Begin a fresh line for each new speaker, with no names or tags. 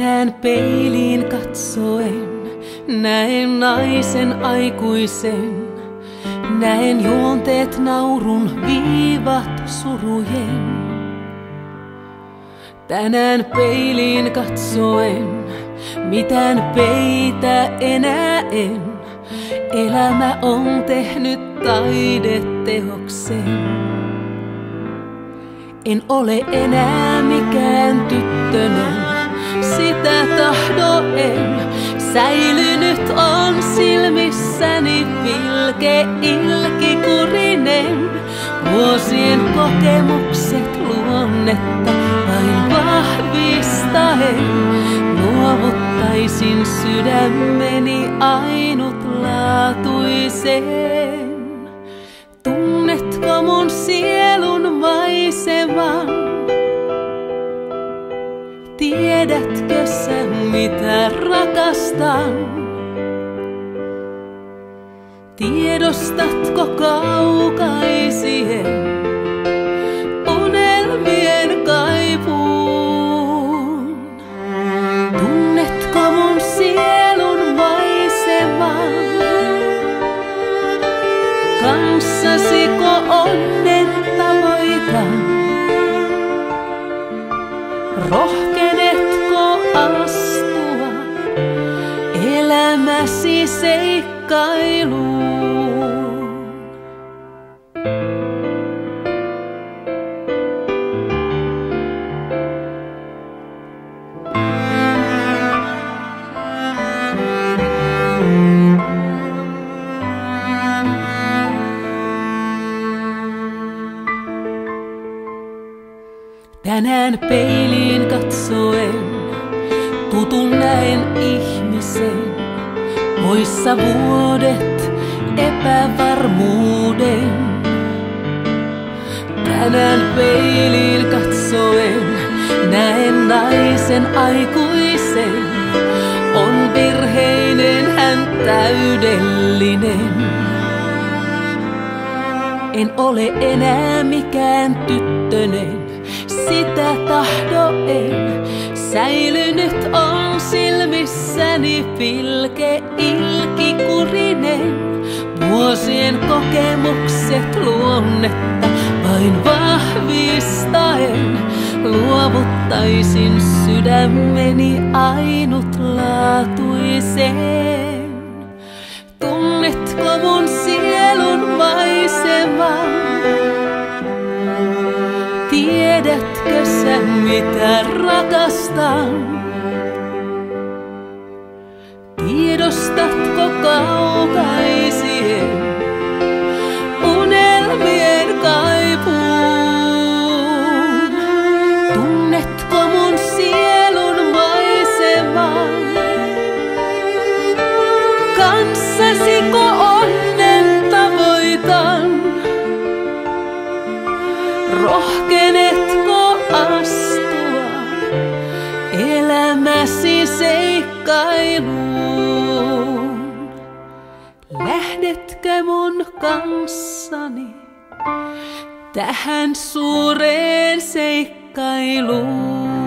Tänään peiliin katsoen näen naisen aikuisen. Näen juonteet naurun, viivat surujen. Tänään peiliin katsoen mitään peitä enää en. Elämä on tehnyt taideteoksen. En ole enää mikään tyttönen, sitä tahdo en. Säilynyt on silmissäni pilke ilkikurinen. Vuosien kokemukset luonnetta vain vahvistaen. Luovuttaisin sydämeni ainutlaatuisen. Tunnetko mun sielun maiseman? Tiedätkö sä mitä rakastan? Tiedostatko kaukaisien unelmien kaipuun? Tunnetko mun sielun maiseman? Kanssasiko onnen tavoitan? Rohkenetko astua elämäsi seikkailuun? Tänään peiliin katsoen tutun näen ihmisen. Poissa vuodet epävarmuuden. Tänään peiliin katsoen näen naisen aikuisen. On virheinen hän täydellinen. En ole enää mikään tyttönen, sitä tahdo en. Säilynyt on silmissäni pilke ilkikurinen. Vuosien kokemukset luonnetta vain vahvistaen. Luovuttaisin sydämeni ainutlaatuisen. Tunnetko mun sielun maiseman? Tiedätkö sä mitä rakastan? Tiedostatko kaukaisien unelmien kaipuun? Tunnetko mun sielun maiseman? Kanssasiko onnen tavoitan? Rohkenetko astua elämäsi seikkailuun? Lähdetkö mun kanssani tähän suureen seikkailuun?